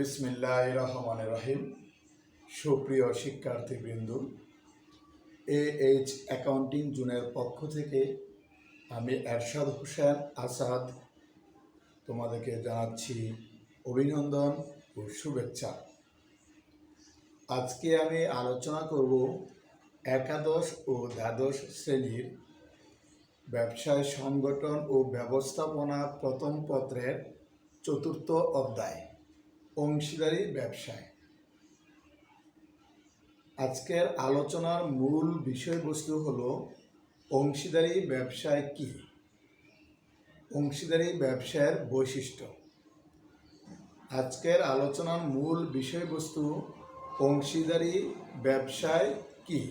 বিসমিল্লাহির রহমানির রহিম। সুপ্রিয় শিক্ষার্থীবৃন্দ, AH অ্যাকাউন্টিং জোনের পক্ষ থেকে আমি এরশাদ হোসেন আসাদ তোমাদেরকে জানাচ্ছি অভিনন্দন ও শুভেচ্ছা। আজকে আমি আলোচনা করব একাদশ ও দ্বাদশ শ্রেণীর ব্যবসায় সংগঠন ও ব্যবস্থাপনা প্রথম পত্রের চতুর্থ অধ্যায় অংশীদারি ব্যবসায়। আজকের আলোচনার মূল বিষয়বস্তু হলো অংশীদারি ব্যবসায় কি, অংশীদারি ব্যবসায়ের বৈশিষ্ট্য। আজকের আলোচনার মূল বিষয়বস্তু অংশীদারি ব্যবসায় কি,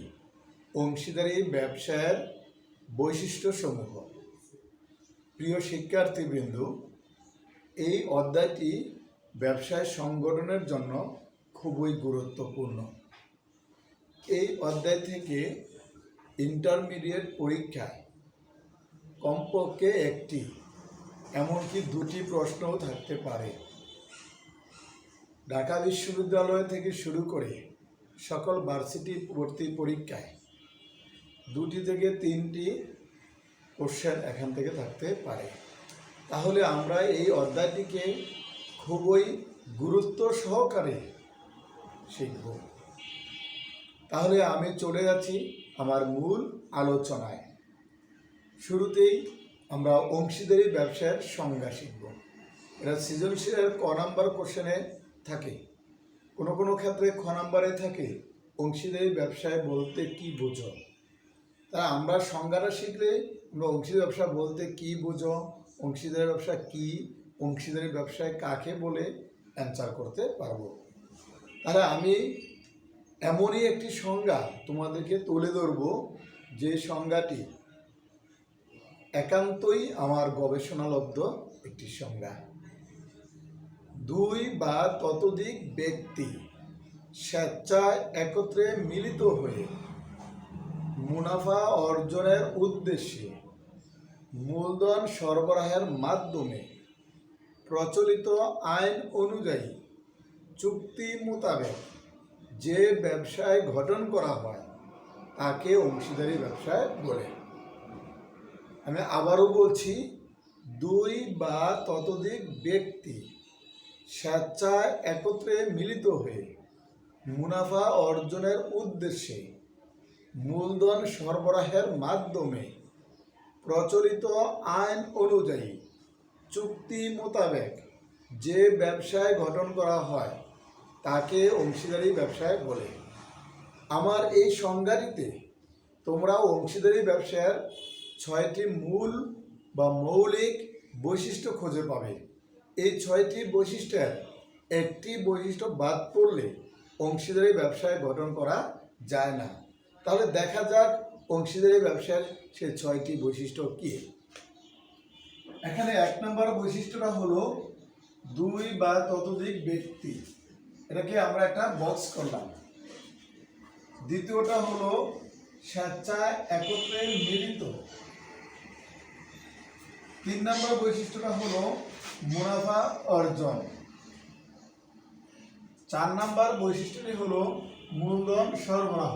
অংশীদারি ব্যবসায়ের বৈশিষ্ট্যসমূহ। প্রিয় শিক্ষার্থীবৃন্দ, এই অধ্যায়টি ব্যবসায় সংগঠনের জন্য খুবই গুরুত্বপূর্ণ। এই অধ্যায় থেকে ইন্টারমিডিয়েট পরীক্ষায় কমপক্ষে একটি, এমনকি দুটি প্রশ্নও থাকতে পারে। ঢাকা বিশ্ববিদ্যালয় থেকে শুরু করে সকল ভার্সিটি ভর্তি পরীক্ষায় দুটি থেকে তিনটি কোশ্চেন এখান থেকে থাকতে পারে। তাহলে আমরা এই অধ্যায়টিকে খুবই গুরুত্ব সহকারে শিখব। তাহলে আমি চলে যাচ্ছি আমার মূল আলোচনায়। শুরুতেই আমরা অংশীদারি ব্যবসায়ের সংজ্ঞা শিখব। এটা সৃজনশীলের ক নাম্বার কোশ্চেনে থাকে, কোনো কোনো ক্ষেত্রে খ নাম্বারে থাকে অংশীদারি ব্যবসায় বলতে কি বোঝো। তা আমরা সংজ্ঞাটা শিখলে আমরা অংশীদারি ব্যবসা বলতে কি বোঝো, অংশীদারি ব্যবসা কি, অংশীদারি ব্যবসায় কাকে বলে অ্যান্সার করতে পারবো। তাহলে আমি এমনই একটি সংজ্ঞা তোমাদেরকে তুলে ধরব যে সংজ্ঞাটি একান্তই আমার গবেষণালব্ধ একটি সংজ্ঞা। দুই বা ততোধিক ব্যক্তি স্বেচ্ছায় একত্রে মিলিত হয়ে মুনাফা অর্জনের উদ্দেশ্যে মূলধন সরবরাহের মাধ্যমে প্রচলিত আইন অনুযায়ী চুক্তি মোতাবেক যে ব্যবসায় গঠন করা হয় তাকে অংশীদারি ব্যবসায় বলে। আমি আবারও বলছি, দুই বা ততোধিক ব্যক্তি স্বেচ্ছায় একত্রে মিলিত হয়ে মুনাফা অর্জনের উদ্দেশ্যে মূলধন সরবরাহের মাধ্যমে প্রচলিত আইন অনুযায়ী চুক্তি মোতাবেক যে ব্যবসায় গঠন করা হয় তাকে অংশীদারি ব্যবসায় বলে। আমার এই সংজ্ঞাটিতে তোমরা অংশীদারি ব্যবসার 6টি মূল বা মৌলিক বৈশিষ্ট্য খুঁজে পাবে। এই 6টি বৈশিষ্ট্যের একটি বৈশিষ্ট্য বাদ পড়লে অংশীদারি ব্যবসায় গঠন করা যায় না। তাহলে দেখা যাক অংশীদারি ব্যবসার সেই 6টি বৈশিষ্ট্য কি। এখানে 1 নম্বর বৈশিষ্ট্যটা হলো দুই বা ততোধিক ব্যক্তি, এটাকে আমরা একটা বক্স করলাম। দ্বিতীয়টা হলো স্বেচ্ছায় একত্রে মিলিত। 3 নম্বর বৈশিষ্ট্যটা হলো মুনাফা অর্জন। 4 নম্বর বৈশিষ্ট্যটি হলো মূলধন সরবরাহ।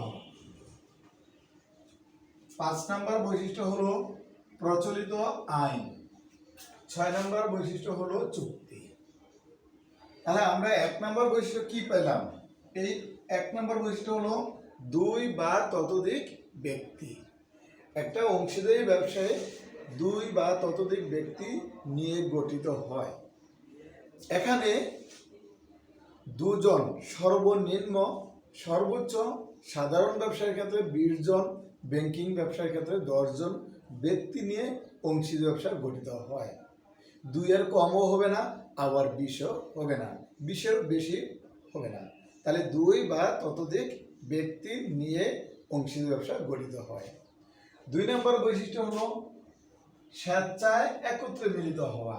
5 নম্বর বৈশিষ্ট্য হলো প্রচলিত আইন। 6 নম্বর বৈশিষ্ট্য হলো চুক্তি। তাহলে আমরা 1 নম্বর বৈশিষ্ট্য কি পেলাম? এই 1 নম্বর বৈশিষ্ট্য হলো দুই বা ততোধিক ব্যক্তি। একটা অংশীদারি ব্যবসায় দুই বা ততোধিক ব্যক্তি নিয়ে গঠিত হয়। এখানে দুজন সর্বনিম্ন, সর্বোচ্চ সাধারণ ব্যবসার ক্ষেত্রে 20 জন, ব্যাংকিং ব্যবসার ক্ষেত্রে 10 জন ব্যক্তি নিয়ে অংশীদারি ব্যবসা গঠিত হয়। 2 এর কমও হবে না, আবার 20ও হবে না, 20-এর বেশি হবে না। তাহলে 2 বা ততোধিক ব্যক্তি নিয়ে অংশীদারি ব্যবসা গঠিত হয়। 2 নম্বর বৈশিষ্ট্য হলো স্বেচ্ছায় একত্রে মিলিত হওয়া।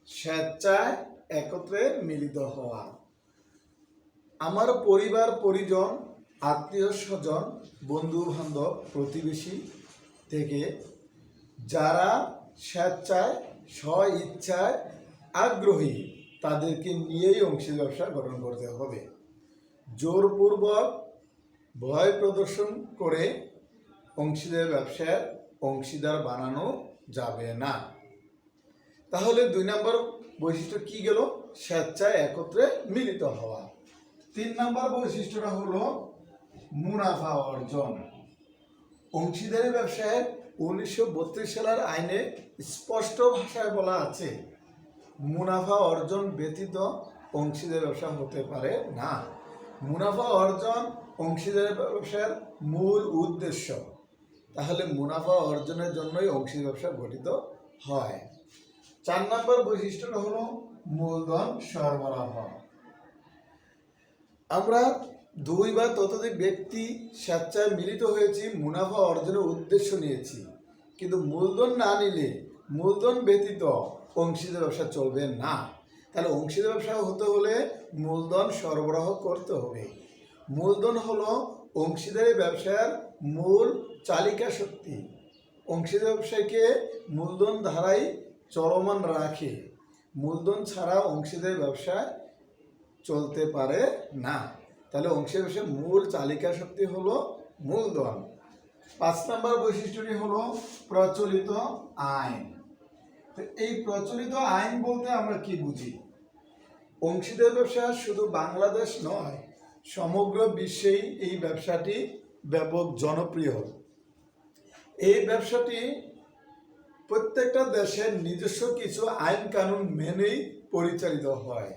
স্বেচ্ছায় একত্রে মিলিত হওয়া। আমার পরিবার পরিজন, আত্মীয় স্বজন, বন্ধু বান্ধব, প্রতিবেশী থেকে যারা স্বেচ্ছায় স্ব ইচ্ছায় আগ্রহী তাদেরকে নিয়েই অংশীদার ব্যবসা গঠন করতে হবে। জোরপূর্বক ভয় প্রদর্শন করে অংশীদার ব্যবসার অংশীদার বানানো যাবে না। তাহলে 2 নম্বর বৈশিষ্ট্য কি গেল? স্বেচ্ছায় একত্রে মিলিত হওয়া। 3 নম্বর বৈশিষ্ট্যটা হলো মুনাফা অর্জন। অংশীদারি ব্যবসায় 1932 সালের আইনে স্পষ্ট ভাষায় বলা আছে, মুনাফা অর্জন ব্যতীত অংশীদার ব্যবসা হতে পারে না। মুনাফা অর্জন অংশীদার ব্যবসার মূল উদ্দেশ্য। তাহলে মুনাফা অর্জনের জন্যই অংশীদার ব্যবসা গঠিত হয়। 4 নম্বর বৈশিষ্ট্যটা হলো মূলধন সরবরাহ। আমরা 2 বা ততোধিক ব্যক্তি স্বেচ্ছায় মিলিত হয়েছি, মুনাফা অর্জনের উদ্দেশ্য নিয়েছি, কিন্তু মূলধন না নিলে, মূলধন ব্যতীত অংশীদার ব্যবসা চলবে না। তাহলে অংশীদার ব্যবসা হতে হলে মূলধন সরবরাহ করতে হবে। মূলধন হলো অংশীদারি ব্যবসার মূল চালিকা শক্তি। অংশীদার ব্যবসাকে মূলধন ধারাই চলমান রাখে। মূলধন ছাড়া অংশীদারি ব্যবসা চলতে পারে না। তাহলে অংশীদার ব্যবসার মূল চালিকা শক্তি হলো মূলধন। 5 নম্বর বৈশিষ্ট্যটি হলো প্রচলিত আইন। তো এই প্রচলিত আইন বলতে আমরা কি বুঝি? অংশীদার ব্যবসা শুধু বাংলাদেশ নয়, সমগ্র বিশ্বেই এই ব্যবসাটি ব্যাপক জনপ্রিয়। এই ব্যবসাটি প্রত্যেকটা দেশের নিজস্ব কিছু আইন কানুন মেনেই পরিচালিত হয়।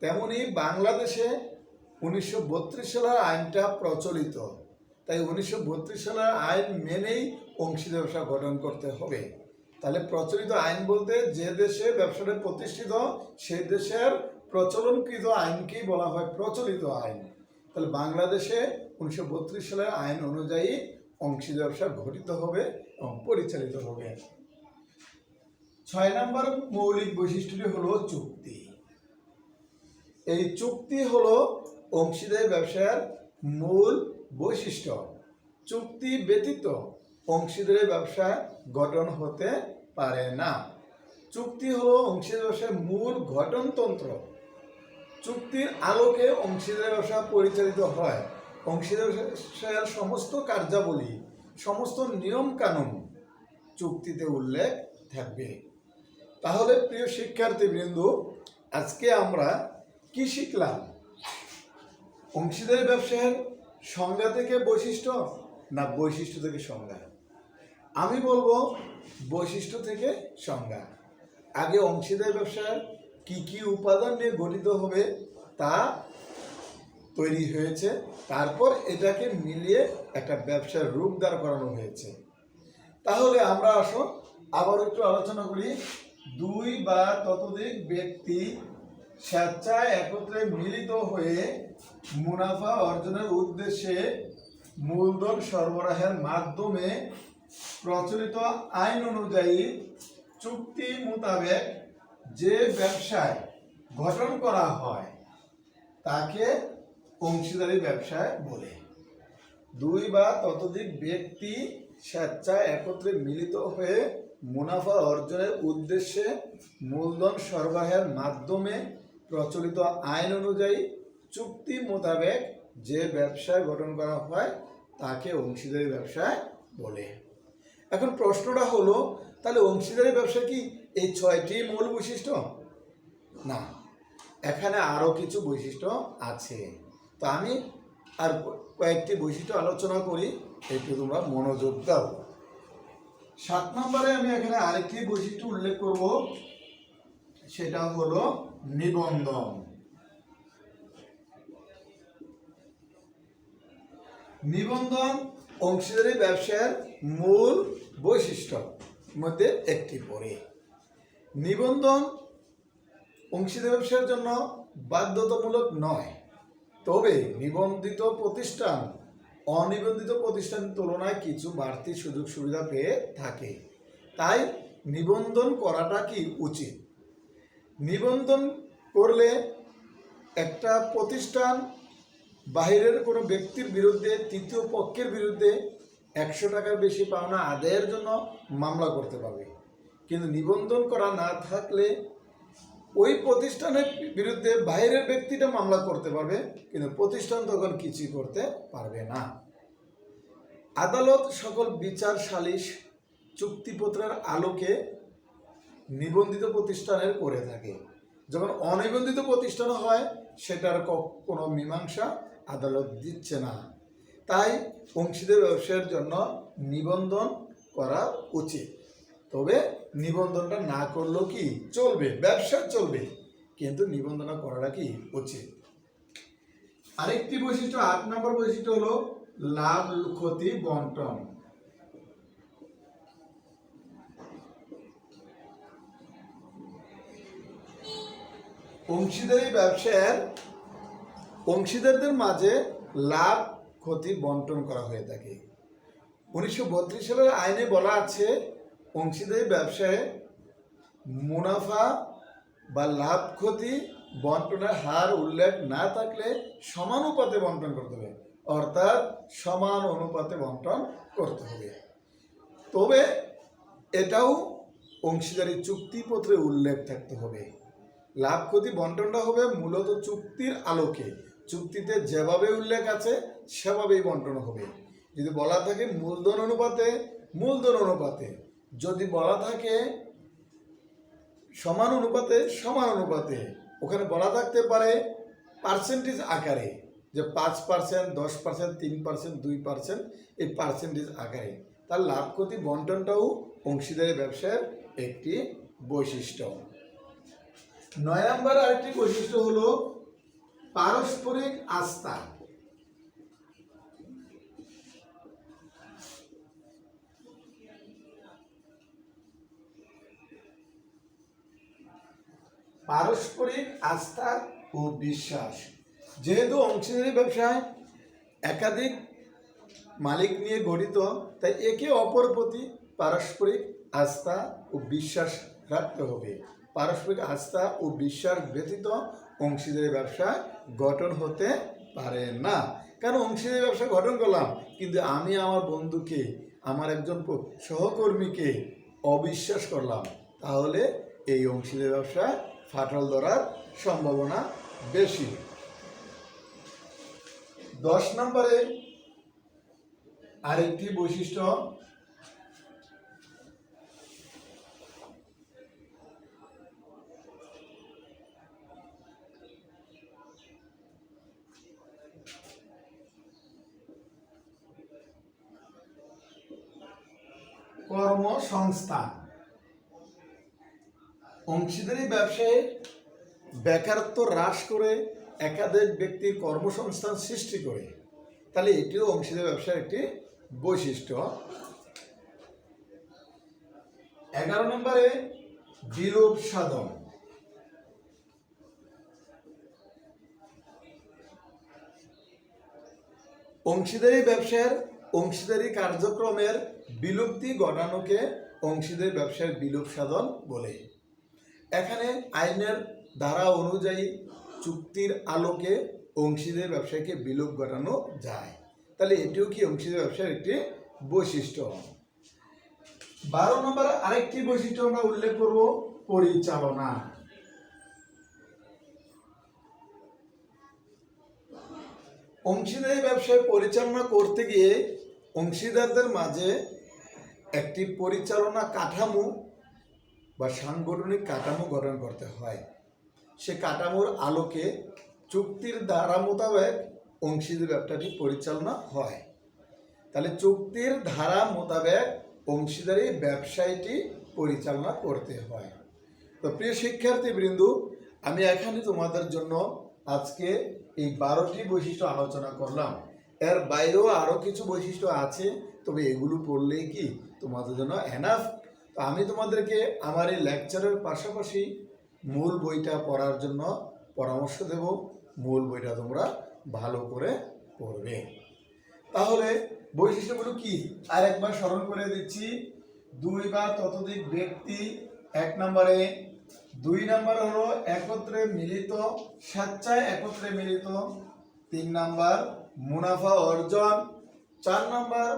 তেমনি বাংলাদেশে 1932 সালের আইনটা প্রচলিত, তাই 1932 সালের আইন মেনেই অংশীদার ব্যবসা গঠন করতে হবে। তাহলে প্রচলিত আইন বলতে যে দেশে ব্যবসাটা প্রতিষ্ঠিত সেই দেশের প্রচলনকৃত আইনকেই বলা হয় প্রচলিত আইন। তাহলে বাংলাদেশে 1932 সালের আইন অনুযায়ী অংশীদার ব্যবসা গঠিত হবে এবং পরিচালিত হবে। 6 নম্বর মৌলিক বৈশিষ্ট্যটি হলো চুক্তি। এই চুক্তি হলো অংশীদারি ব্যবসার মূল বৈশিষ্ট্য। চুক্তি ব্যতীত অংশীদারি ব্যবসা গঠন হতে পারে না। চুক্তি হলো অংশীদারি ব্যবসার মূল গঠনতন্ত্র। চুক্তির আলোকে অংশীদারি ব্যবসা পরিচালিত হয়। অংশীদারি ব্যবসার সমস্ত কার্যাবলী, সমস্ত নিয়ম কানুন চুক্তিতে উল্লেখ থাকবে। তাহলে প্রিয় শিক্ষার্থীবৃন্দ, আজকে আমরা কি শিখলাম? অংশীদারি ব্যবসার সংজ্ঞা থেকে বৈশিষ্ট্য না বৈশিষ্ট্য থেকে সংজ্ঞা? আমি বলবো বৈশিষ্ট্য থেকে সংজ্ঞা। আগে অংশীদারি ব্যবসার কি কি উপাদান নিয়ে গঠিত হবে তা তৈরি হয়েছে, তারপর এটাকে মিলিয়ে একটা ব্যবসার রূপ দাঁড় করানো হয়েছে। তাহলে আমরা আসো আবার একটু আলোচনা করি। 2 বা ততোধিক ব্যক্তি স্বেচ্ছায় একত্রে মিলিত হয়ে মুনাফা অর্জনের উদ্দেশ্যে মূলধন সরবরাহের মাধ্যমে প্রচলিত আইন অনুযায়ী চুক্তি মোতাবেক যে ব্যবসায় গঠন করা হয় তাকে অংশীদারি ব্যবসায় বলে। 2 বা ততোধিক ব্যক্তি স্বেচ্ছায় একত্রে মিলিত হয়ে মুনাফা অর্জনের উদ্দেশ্যে মূলধন সরবরাহের মাধ্যমে প্রচলিত আইন অনুযায়ী চুক্তি মোতাবেক যে ব্যবসায় গঠন করা হয় তাকে অংশীদারি ব্যবসায় বলে। এখন প্রশ্নটা হলো, তাহলে অংশীদারি ব্যবসা কি এই 6টি মূল বৈশিষ্ট্য? না, এখানে আরো কিছু বৈশিষ্ট্য আছে। তো আমি আর কয়েকটি বৈশিষ্ট্য আলোচনা করি, একটু তোমরা মনোযোগ দাও। 7 নম্বরে আমি এখানে আরেকটি বৈশিষ্ট্য উল্লেখ করব, সেটা হলো নিবন্ধন। নিবন্ধন অংশীদারি ব্যবসার মূল বৈশিষ্ট্য মধ্যে একটি পড়ে। নিবন্ধন অংশীদারি ব্যবসার জন্য বাধ্যতামূলক নয়, তবে নিবন্ধিত প্রতিষ্ঠান অনিবন্ধিত প্রতিষ্ঠানের তুলনায় কিছু বাড়তি সুযোগ সুবিধা পেয়ে থাকে। তাই নিবন্ধন করাটা কি উচিত? নিবন্ধন করলে একটা প্রতিষ্ঠান বাহিরের কোনো ব্যক্তির বিরুদ্ধে, তৃতীয় পক্ষের বিরুদ্ধে 100 টাকার বেশি পাওনা আদায়ের জন্য মামলা করতে পারবে। কিন্তু নিবন্ধন করা না থাকলে ওই প্রতিষ্ঠানের বিরুদ্ধে বাইরের ব্যক্তিটা মামলা করতে পারবে, কিন্তু প্রতিষ্ঠান তখন কিছুই করতে পারবে না। আদালত সকল বিচার সালিশ চুক্তিপত্রের আলোকে নিবন্ধিত প্রতিষ্ঠানের করে থাকে। যখন অনিবন্ধিত প্রতিষ্ঠান হয় সেটার কোনো মীমাংসা আদালত দিচ্ছে না। তাই অংশীদার ব্যবসায়ের জন্য নিবন্ধন করা উচিত। তবে নিবন্ধনটা না করলেও কি চলবে, ব্যবসা চলবে, কিন্তু নিবন্ধন করাটা কি উচিত। আরেকটি বৈশিষ্ট্য, 8 নম্বর বৈশিষ্ট্য হলো লাভ ক্ষতি বন্টন। অংশীদারি ব্যবসায়ের অংশীদারদের মাঝে লাভ ক্ষতি বন্টন করা হয়ে থাকে। 1932 সালের আইনে বলা আছে, অংশীদারি ব্যবসায় মুনাফা বা লাভ ক্ষতি বন্টনের হার উল্লেখ না থাকলে সমানুপাতে বন্টন করতে হবে, অর্থাৎ সমান অনুপাতে বন্টন করতে হবে। তবে এটাও অংশীদারি চুক্তিপত্রে উল্লেখ থাকতে হবে। লাভ ক্ষতি বন্টনটা হবে মূলত চুক্তির আলোকে, চুক্তিতে যেভাবে উল্লেখ আছে সেভাবেই বন্টন হবে। যদি বলা থাকে মূলধন অনুপাতে, মূলধন অনুপাতে। যদি বলা থাকে সমান অনুপাতে, সমান অনুপাতে। ওখানে বলা থাকতে পারে পার্সেন্টেজ আকারে, যে 5%, 10%, 3%, 2%, এই পার্সেন্টেজ আকারে। তার লাভ ক্ষতি বন্টনটাও অংশীদারি ব্যবসার একটি বৈশিষ্ট্য। 9 নম্বর আরেকটি বৈশিষ্ট্য হলো পারস্পরিক আস্থা। পারস্পরিক আস্থা ও বিশ্বাস। যেহেতু অংশীদারি ব্যবসায় একাধিক মালিক নিয়ে গঠিত, তাই একে অপর প্রতি পারস্পরিক আস্থা ও বিশ্বাস রাখতে হবে। পারস্পরিক আস্থা ও বিশ্বাস ব্যতীত অংশীদারি ব্যবসা গঠন হতে পারে না। কারণ অংশীদারি ব্যবসা গঠন করলাম, কিন্তু আমি আমার বন্ধুকে, আমার একজন সহকর্মীকে অবিশ্বাস করলাম, তাহলে এই অংশীদারি ব্যবসা ফাটল ধরার সম্ভাবনা বেশি। 10 নম্বরে আরেকটি বৈশিষ্ট্য, কর্মসংস্থান। অংশীদারি ব্যবসায়ে বেকারত্ব হ্রাস করে একাধিক ব্যক্তির কর্মসংস্থান সৃষ্টি করে, তাহলে এটিও অংশীদারি ব্যবসার একটি বৈশিষ্ট্য। 11 নম্বরে বিলোপ সাধন। অংশীদারি ব্যবসার অংশীদারি কার্যক্রমের বিলুপ্তি ঘটানোকে অংশীদারি ব্যবসার বিলোপ সাধন বলে। এখানে আইনের ধারা অনুযায়ী চুক্তির আলোকে অংশীদারি ব্যবসাকে বিলোপ ঘটানো যায়, তাহলে এটিও কি অংশীদারি ব্যবসার একটি বৈশিষ্ট্য। 12 নম্বর আরেকটি বৈশিষ্ট্য আমরা উল্লেখ করব, পরিচালনা। অংশীদারি ব্যবসায় পরিচালনা করতে গিয়ে অংশীদারদের মাঝে একটি পরিচালনা কাঠামো বা সাংগঠনিক কাঠামো গঠন করতে হয়। সে কাঠামোর আলোকে চুক্তির ধারা মোতাবেক অংশীদারি ব্যবসাটি পরিচালনা হয়। তাহলে চুক্তির ধারা মোতাবেক অংশীদারি ব্যবসায়টি পরিচালনা করতে হয়। তো প্রিয় শিক্ষার্থীবৃন্দ, আমি এখানে তোমাদের জন্য আজকে এই 12টি বৈশিষ্ট্য আলোচনা করলাম। এর বাইরেও আরও কিছু বৈশিষ্ট্য আছে, তবে এগুলো পড়লেই কি তোমাদের জন্য এনাফ। তো আমি তোমাদেরকে আমার এই লেকচারের পাশাপাশি মূল বইটা পড়ার জন্য পরামর্শ দেব। মূল বইটা তোমরা ভালো করে পড়বে। তাহলে বৈশিষ্ট্যগুলো কি আরেকবার স্মরণ করে দিচ্ছি। 2 বা ততোধিক ব্যক্তি 1 নম্বরে, 2 নম্বর হলো একত্রে মিলিত, স্বেচ্ছায় একত্রে মিলিত। 3 নম্বর মুনাফা অর্জন। 4 নম্বর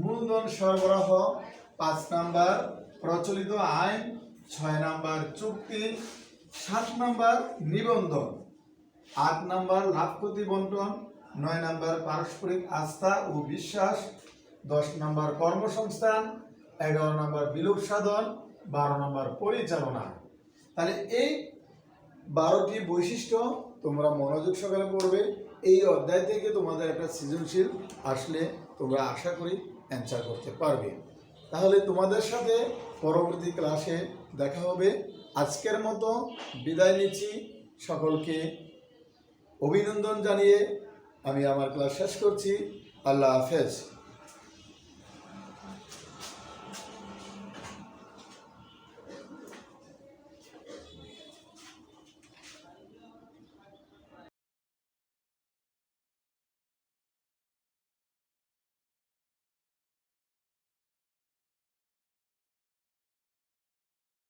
মূলধন সরবরাহ। 5 নম্বর প্রচলিত আইন। 6 নম্বর চুক্তি। 7 নাম্বার নিবন্ধন, 8 নাম্বার লাভ ক্ষতি বন্টন, 9 নাম্বার পারস্পরিক আস্থা ও বিশ্বাস, 10 নাম্বার কর্মসংস্থান, 11 নাম্বার বিলোপ সাধন, 12 নাম্বার পরিচালনা। তাহলে এই 12টি বৈশিষ্ট্য তোমরা মনোযোগ সহকারে পড়বে। এই অধ্যায় থেকে তোমাদের একটা সৃজনশীল আসলে তোমরা আশা করি অ্যান্সার করতে পারবে। তাহলে তোমাদের সাথে পরবর্তী ক্লাসে দেখা হবে। আজকের মতো বিদায় নিচ্ছি। সকলকে অভিনন্দন জানিয়ে আমি আমার ক্লাস শেষ করছি। আল্লাহ হাফেজ।